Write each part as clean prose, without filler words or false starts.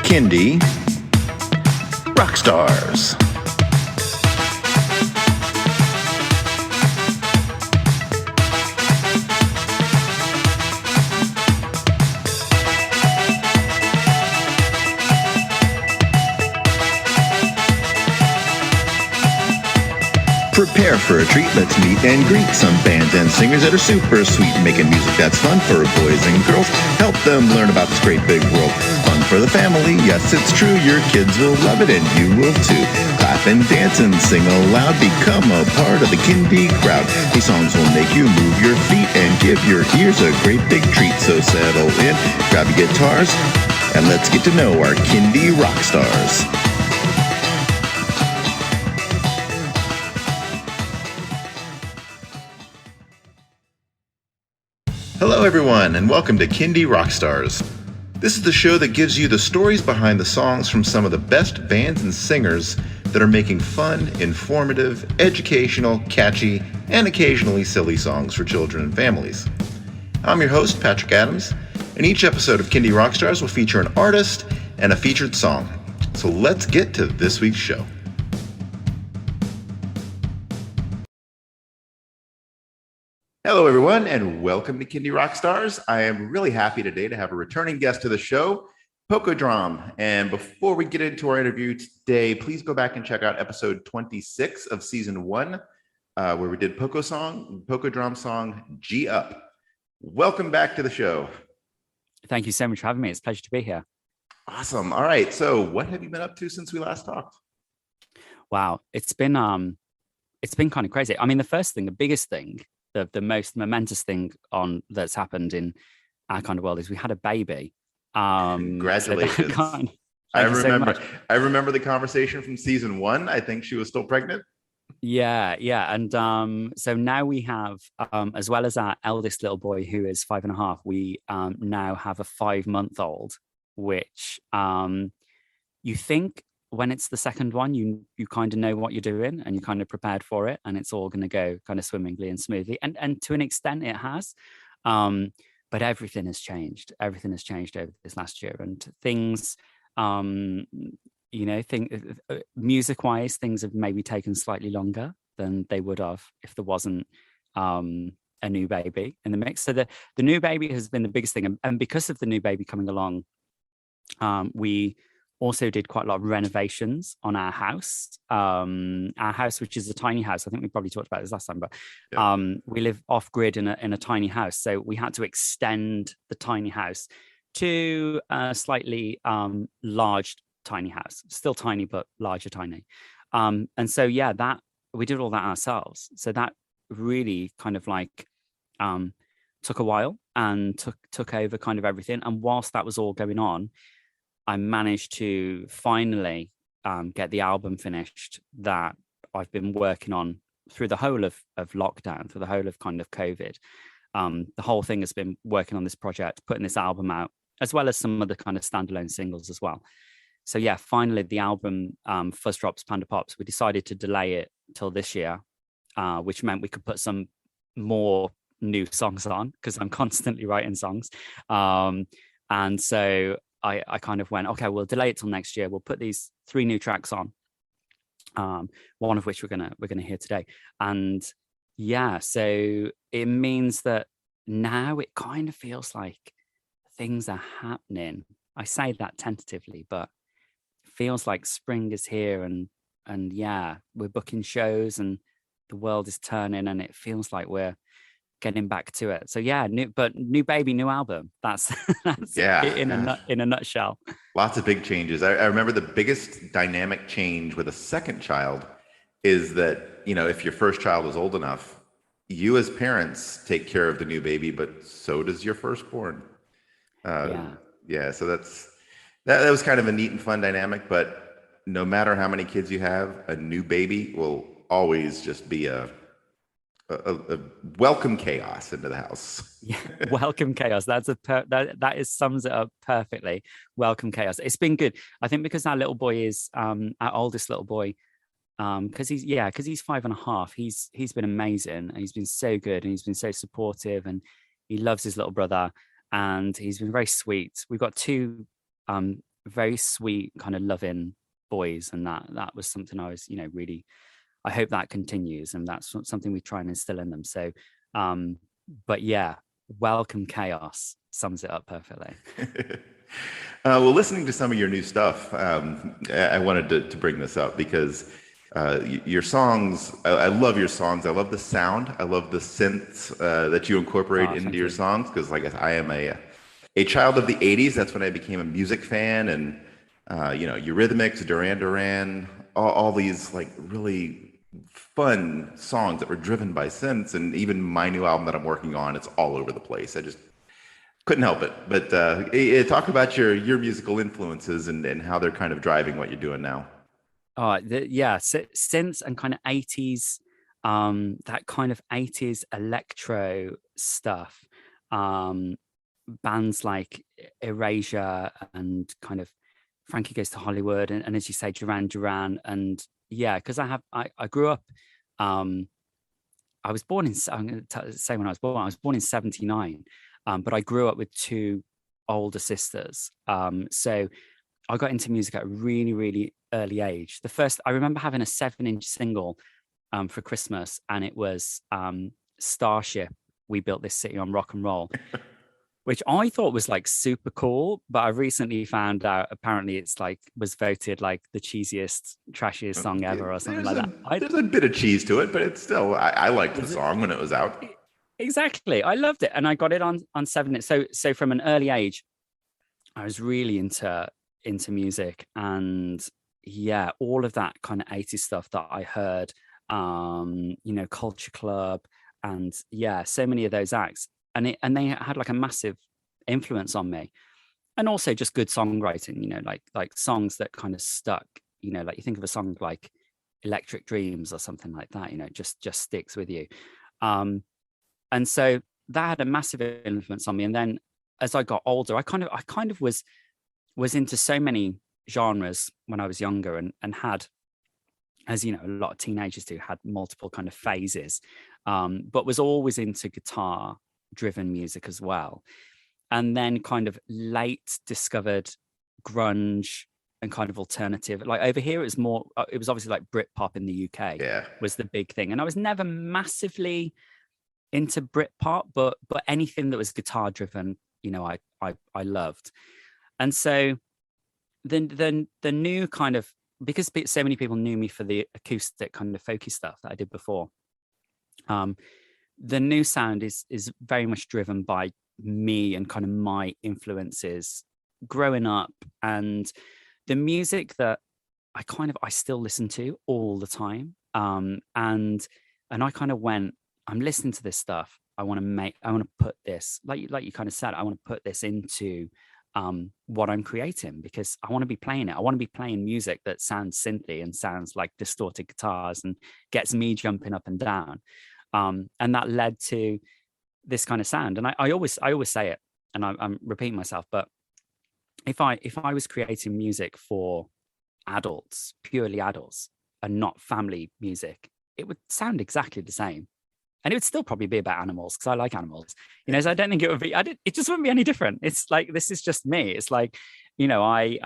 Kindy Rockstars. Prepare for a treat, let's meet and greet some bands and singers that are super sweet, making music that's fun for boys and girls. Help them learn about this great big world. Fun for the family, yes it's true, your kids will love it and you will too. Clap and dance and sing aloud, become a part of the Kindy crowd. These songs will make you move your feet and give your ears a great big treat. So settle in, grab your guitars, and let's get to know our Kindy rock stars. Hello everyone, and welcome to Kindy Rockstars. This is the show that gives you the stories behind the songs from some of the best bands and singers that are making fun, informative, educational, catchy, and occasionally silly songs for children and families. I'm your host, Patrick Adams, and each episode of Kindy Rockstars will feature an artist and a featured song. So let's get to this week's show. Hello, everyone, and welcome to Kindy Rockstars. I am really happy today to have a returning guest to the show, POCO DROM. And before we get into our interview today, please go back and check out episode 26 of season 1, where we did POCO DROM song, G Up. Welcome back to the show. Thank you so much for having me. It's a pleasure to be here. Awesome. All right. So what have you been up to since we last talked? Wow. It's been kind of crazy. I mean, the biggest thing, the most momentous thing that's happened in our kind of world is we had a baby. Congratulations. So I remember the conversation from season 1. I think she was still pregnant. Yeah. And so now we have, as well as our eldest little boy, who is 5.5, we now have a 5-month-old, which you think when it's the second one, you kind of know what you're doing and you're kind of prepared for it, and it's all going to go kind of swimmingly and smoothly. And to an extent it has. But everything has changed. Everything has changed over this last year, and things, music-wise, things have maybe taken slightly longer than they would have if there wasn't a new baby in the mix. So the new baby has been the biggest thing. And because of the new baby coming along, we also did quite a lot of renovations on our house, which is a tiny house. I think we probably talked about this last time, but we live off grid in a tiny house. So we had to extend the tiny house to a slightly large tiny house, still tiny, but larger tiny. And so, that we did all that ourselves. So that really kind of like took a while and took over kind of everything. And whilst that was all going on, I managed to finally get the album finished that I've been working on through the whole of lockdown, through the whole of kind of COVID. The whole thing has been working on this project, putting this album out, as well as some other kind of standalone singles as well. So finally the album, Fuzz Drops Panda Pops, we decided to delay it till this year, which meant we could put some more new songs on, because I'm constantly writing songs. And so I kind of went, okay, we'll delay it till next year. We'll put these 3 new tracks on, one of which we're gonna hear today. And so it means that now it kind of feels like things are happening. I say that tentatively, but it feels like spring is here, and we're booking shows and the world is turning, and it feels like we're getting back to it. So new baby, new album. That's it in a nutshell. Lots of big changes. I remember the biggest dynamic change with a second child is that, if your first child is old enough, you as parents take care of the new baby, but so does your firstborn. So that was kind of a neat and fun dynamic. But no matter how many kids you have, a new baby will always just be a welcome chaos into the house. Welcome chaos. That sums it up perfectly. Welcome chaos. It's been good. I think because our little boy is our oldest little boy, because he's 5.5. He's been amazing, and he's been so good, and he's been so supportive, and he loves his little brother, and he's been very sweet. We've got 2 very sweet, kind of loving boys, and that was something I was, really. I hope that continues, and that's something we try and instill in them. So, but yeah, welcome chaos sums it up perfectly. Well, listening to some of your new stuff, I wanted to bring this up because your songs, I love your songs. I love the sound. I love the synths that you incorporate into your songs, because like I am a child of the 80s. That's when I became a music fan. And, Eurythmics, Duran Duran, all these like really fun songs that were driven by synths. And even my new album that I'm working on, it's all over the place. I just couldn't help it. But talk about your musical influences and how they're kind of driving what you're doing now. Synths and kind of 80s, that kind of 80s electro stuff. Bands like Erasure and kind of Frankie Goes to Hollywood, and as you say, Duran Duran. And yeah, because I grew up, I was born in, I'm going to say when I was born in 79, but I grew up with two older sisters. So I got into music at a really, really early age. I remember having a 7-inch single for Christmas, and it was Starship, We Built This City on Rock and Roll, which I thought was like super cool. But I recently found out apparently it's like was voted like the cheesiest, trashiest song ever or something like that. There's a bit of cheese to it, but it's still, I liked the song when it was out. Exactly. I loved it. And I got it on 7-inch. So from an early age, I was really into music. And yeah, all of that kind of 80s stuff that I heard, Culture Club, and yeah, so many of those acts. And they had like a massive influence on me. And also just good songwriting, like songs that kind of stuck, like you think of a song like Electric Dreams or something like that, just sticks with you. And so that had a massive influence on me. And then as I got older, I kind of was into so many genres when I was younger, and had, as a lot of teenagers do, had multiple kind of phases, but was always into guitar driven music as well. And then kind of late discovered grunge and kind of alternative. Like over here, it was obviously like Britpop in the UK was the big thing. And I was never massively into Britpop, but anything that was guitar driven, I loved. And so the new kind of, because so many people knew me for the acoustic kind of folky stuff that I did before, the new sound is very much driven by me and kind of my influences growing up, and the music that I still listen to all the time. And I kind of went, I'm listening to this stuff. I want to put this, like you kind of said, I want to put this into what I'm creating, because I want to be playing it. I want to be playing music that sounds synthy and sounds like distorted guitars and gets me jumping up and down. And that led to this kind of sound. And I always say it, and I'm repeating myself, but if I was creating music for adults, purely adults, and not family music, it would sound exactly the same. And it would still probably be about animals, because I like animals, so I don't think it would be, it just wouldn't be any different. It's like, this is just me. It's like, I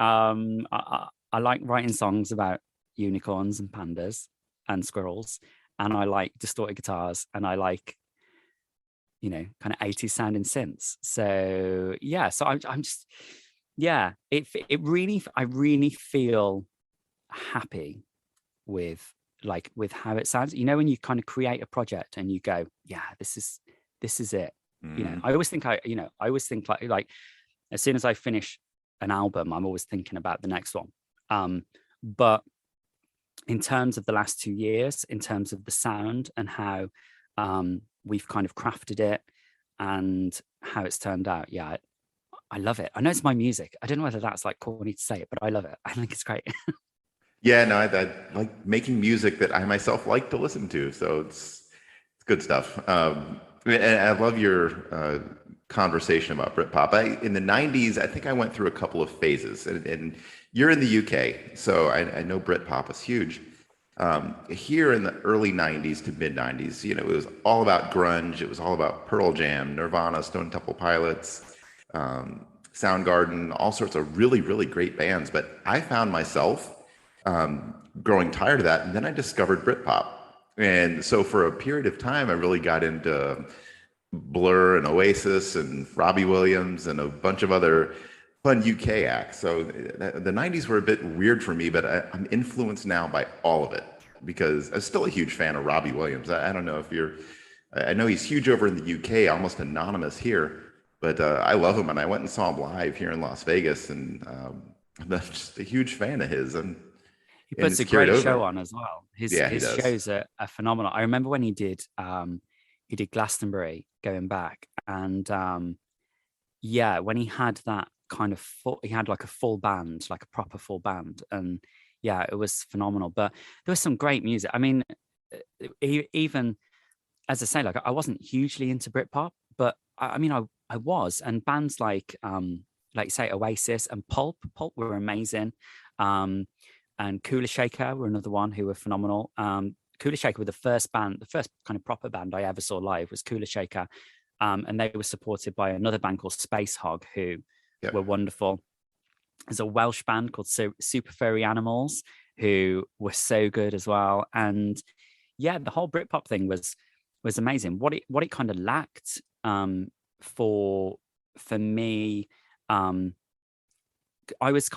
like writing songs about unicorns and pandas and squirrels, and I like distorted guitars, and I like, kind of 80s sounding synths. So yeah, so I'm just, yeah, I really feel happy with how it sounds, when you kind of create a project and you go, yeah, this is it. I always think like as soon as I finish an album, I'm always thinking about the next one. But in terms of the last 2 years, in terms of the sound and how we've kind of crafted it and how it's turned out, yeah, I love it. I know it's my music. I don't know whether that's like corny to say it, but I love it. I think it's great. Yeah, no, I like making music that I myself like to listen to. So it's good stuff. And I love your conversation about Britpop. In the 90s, I think I went through a couple of phases, and you're in the UK, so I know Britpop was huge. Here in the early 90s to mid 90s, it was all about grunge. It was all about Pearl Jam, Nirvana, Stone Temple Pilots, Soundgarden, all sorts of really, really great bands. But I found myself growing tired of that. And then I discovered Britpop. And so for a period of time, I really got into Blur and Oasis and Robbie Williams and a bunch of other fun UK acts. So the 90s were a bit weird for me, but I'm influenced now by all of it because I'm still a huge fan of Robbie Williams. I don't know if you're, I know he's huge over in the UK, almost anonymous here, but I love him. And I went and saw him live here in Las Vegas, and I'm just a huge fan of his. And He puts a great show on as well. His shows are phenomenal. I remember when he did Glastonbury going back, and when he had that kind of he had like a full band, like a proper full band, and yeah, it was phenomenal. But there was some great music. I mean, even as I say, like I wasn't hugely into Britpop, but I mean, I was, and bands like say Oasis and Pulp were amazing. And Kula Shaker were another one who were phenomenal. Kula Shaker were the first kind of proper band I ever saw live was Kula Shaker. And they were supported by another band called Space Hog, who were wonderful. There's a Welsh band called Super Furry Animals, who were so good as well. And yeah, the whole Britpop thing was amazing. What it kind of lacked for me, I was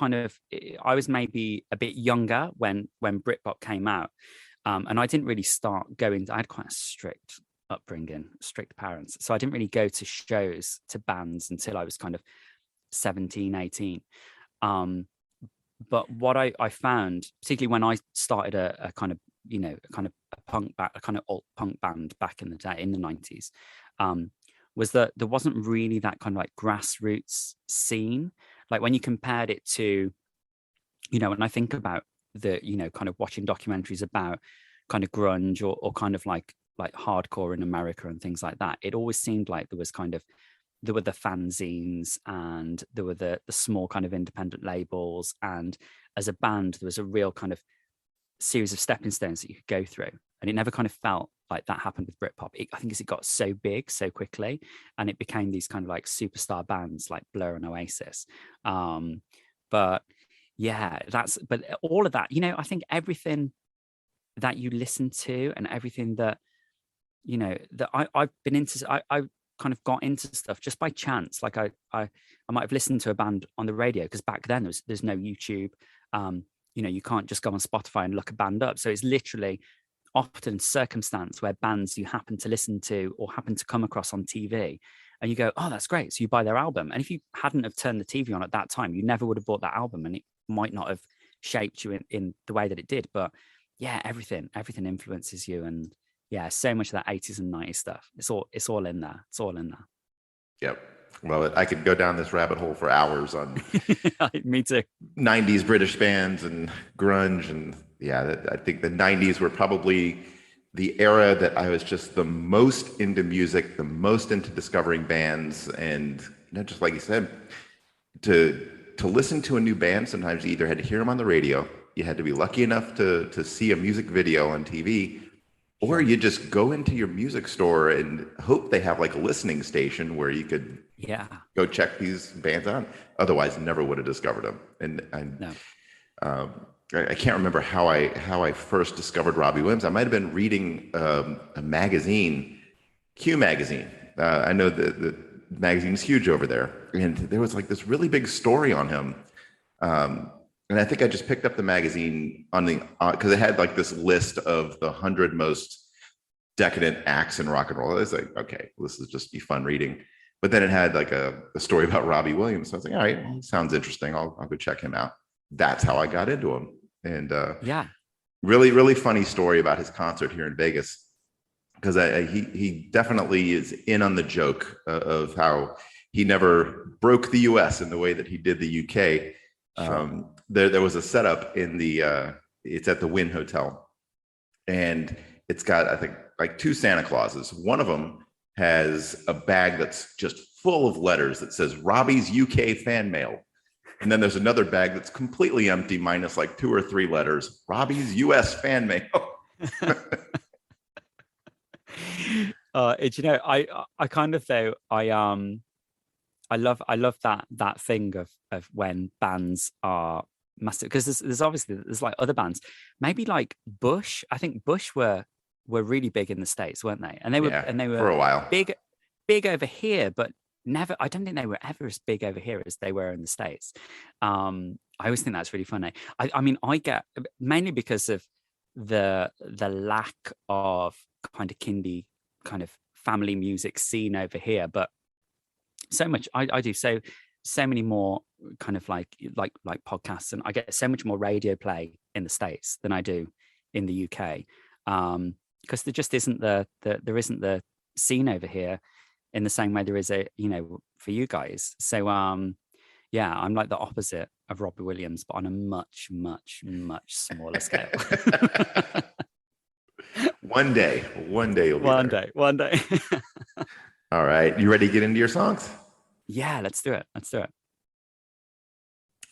maybe a bit younger when Britpop came out, and I didn't really start going. I had quite a strict upbringing, strict parents, so I didn't really go to shows, to bands until I was kind of 17, 18. But what I found, particularly when I started a kind of a kind of alt punk band back in the day in the 90s, was that there wasn't really that kind of like grassroots scene. Like when you compared it to, when I think about the, kind of watching documentaries about kind of grunge or kind of like hardcore in America and things like that, it always seemed like there were the fanzines, and there were the small kind of independent labels. And as a band, there was a real kind of series of stepping stones that you could go through. And it never kind of felt like that happened with Britpop. I think it got so big so quickly, and it became these kind of like superstar bands like Blur and Oasis. But yeah, but all of that, I think everything that you listen to and everything that, that I've been into, I kind of got into stuff just by chance. Like I might have listened to a band on the radio, because back then there's no YouTube. You can't just go on Spotify and look a band up. So it's literally often circumstance where bands you happen to listen to or happen to come across on TV, and you go, oh, that's great. So you buy their album. And if you hadn't have turned the TV on at that time, you never would have bought that album, and it might not have shaped you in the way that it did. But yeah, everything influences you. And yeah, so much of that 80s and 90s stuff. It's all in there. It's all in there. Yep. Well, I could go down this rabbit hole for hours on me too. 90s British bands and grunge. And yeah, I think the 90s were probably the era that I was just the most into music, the most into discovering bands. And just like you said, to listen to a new band, sometimes you either had to hear them on the radio, you had to be lucky enough to see a music video on TV, or you just go into your music store and hope they have like a listening station where you could go check these bands on. Otherwise, never would have discovered them. And I can't remember how I first discovered Robbie Williams. I might have been reading a magazine, Q magazine. I know the magazine's huge over there, and there was like this really big story on him. And I think I just picked up the magazine on because it had like this list of the 100 most decadent acts in rock and roll. I was like, okay, this is just be fun reading. But then it had like a story about Robbie Williams. So I was like, all right, well, sounds interesting. I'll go check him out. That's how I got into him. And really, really funny story about his concert here in Vegas, because he definitely is in on the joke of how he never broke the US in the way that he did the UK. Sure. There was a setup in it's at the Wynn Hotel, and it's got, I think, like 2 Santa Clauses. One of them has a bag that's just full of letters that says Robbie's UK fan mail. And then there's another bag that's completely empty, minus like 2 or 3 letters, Robbie's US fan mail. I kind of, though, I love that thing of when bands are massive, because there's obviously there's like other bands, maybe like Bush. I think Bush were really big in the States, weren't they? And they were for a while big over here, but never. I don't think they were ever as big over here as they were in the States. I always think that's really funny. I mean, I get, mainly because of the lack of kind of kindie kind of family music scene over here, but so much I do so many more kind of like podcasts, and I get so much more radio play in the States than I do in the UK, because there just isn't there isn't the scene over here in the same way there is for you guys. So yeah, I'm like the opposite of Robbie Williams, but on a much smaller scale. One day you'll be there. One day. All right, you ready to get into your songs? Yeah, let's do it.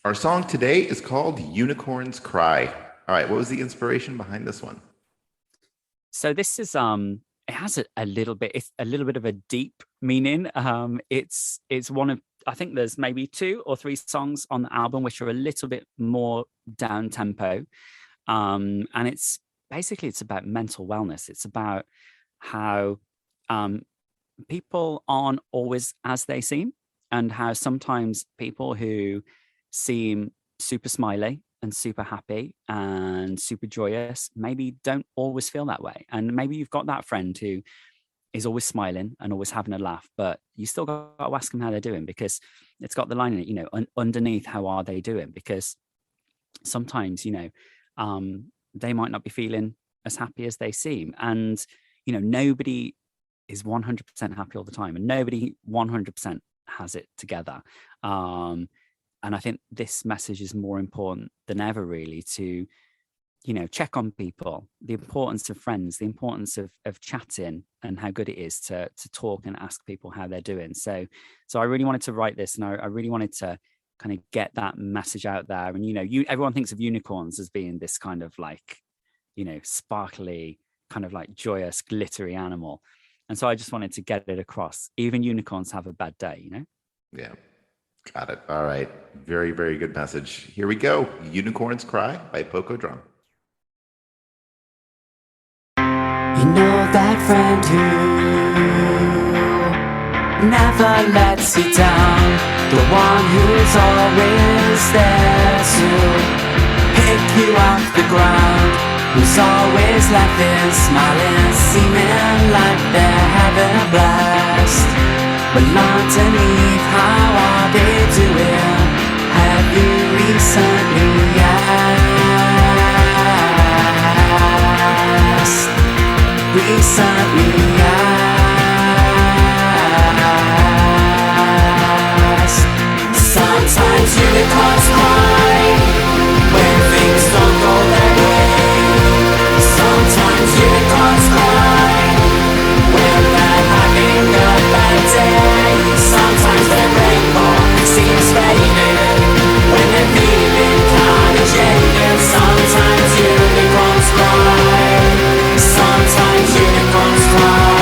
Our song today is called Unicorns Cry. All right, what was the inspiration behind this one? So this is it has a little bit of a deep meaning. It's one of, I think there's maybe 2 or 3 songs on the album which are a little bit more down tempo. And it's basically, it's about mental wellness. It's about how people aren't always as they seem, and how sometimes people who seem super smiley and super happy and super joyous maybe don't always feel that way. And maybe you've got that friend who is always smiling and always having a laugh, but you still got to ask them how they're doing, because it's got the line in it, underneath, how are they doing? Because sometimes, they might not be feeling as happy as they seem. And, nobody is 100% happy all the time, and nobody 100% has it together. And I think this message is more important than ever, really, to, check on people, the importance of friends, the importance of chatting, and how good it is to talk and ask people how they're doing. So I really wanted to write this, and I really wanted to kind of get that message out there. And, everyone thinks of unicorns as being this kind of like, sparkly, kind of like joyous, glittery animal. And so I just wanted to get it across. Even unicorns have a bad day, Yeah, got it. All right. Very, very good message. Here we go. Unicorns Cry by POCO DROM. You know that friend who never lets you down, the one who's always there to pick you off the ground, who's always laughing, smiling, seeming like they're having a blast. But underneath, how are they doing? Have you recently asked? Recently asked. Sometimes unicorns cry when things don't go their way. Sometimes unicorns cry when they're having a bad day. Sometimes their rainbow seems faded when they're feeling kinda jaded. Sometimes unicorns cry. Sometimes unicorns cry.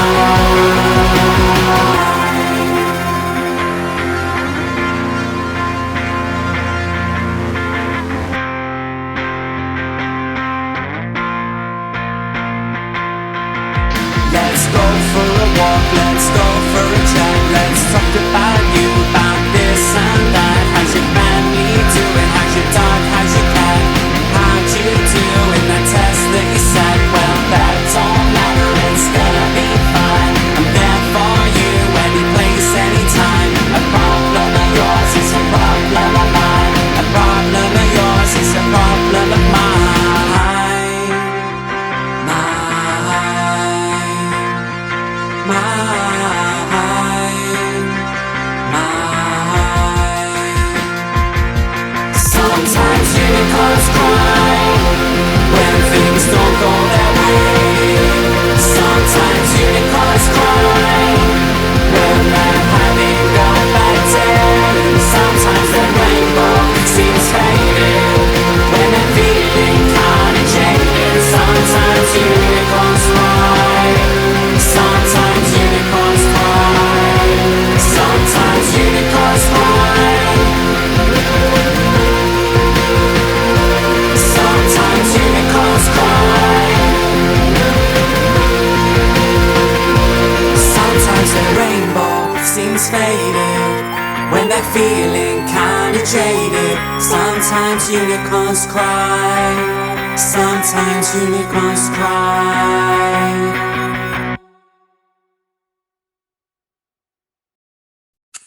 they're feeling kinda jaded. Sometimes unicorns cry. Sometimes unicorns cry.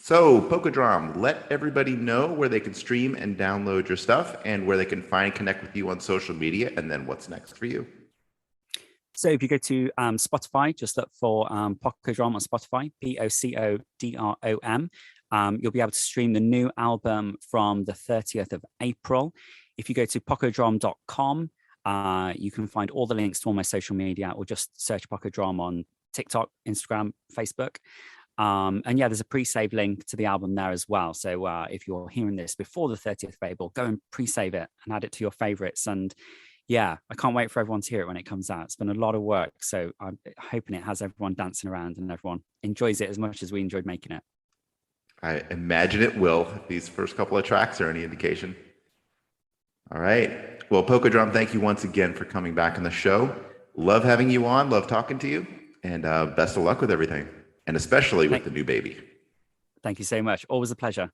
So, POCO DROM, let everybody know where they can stream and download your stuff and where they can find and connect with you on social media, and then what's next for you. So if you go to Spotify, just look for POCO DROM on Spotify, POCODROM. You'll be able to stream the new album from the 30th of April. If you go to POCODROM.com, you can find all the links to all my social media, or just search POCO DROM on TikTok, Instagram, Facebook. And yeah, there's a pre-save link to the album there as well. So if you're hearing this before the 30th of April, go and pre-save it and add it to your favorites. And yeah, I can't wait for everyone to hear it when it comes out. It's been a lot of work. So I'm hoping it has everyone dancing around and everyone enjoys it as much as we enjoyed making it. I imagine it will, if these first couple of tracks are any indication. All right. Well, POCO DROM, thank you once again for coming back on the show. Love having you on. Love talking to you. And best of luck with everything. And especially with the new baby. Thank you so much. Always a pleasure.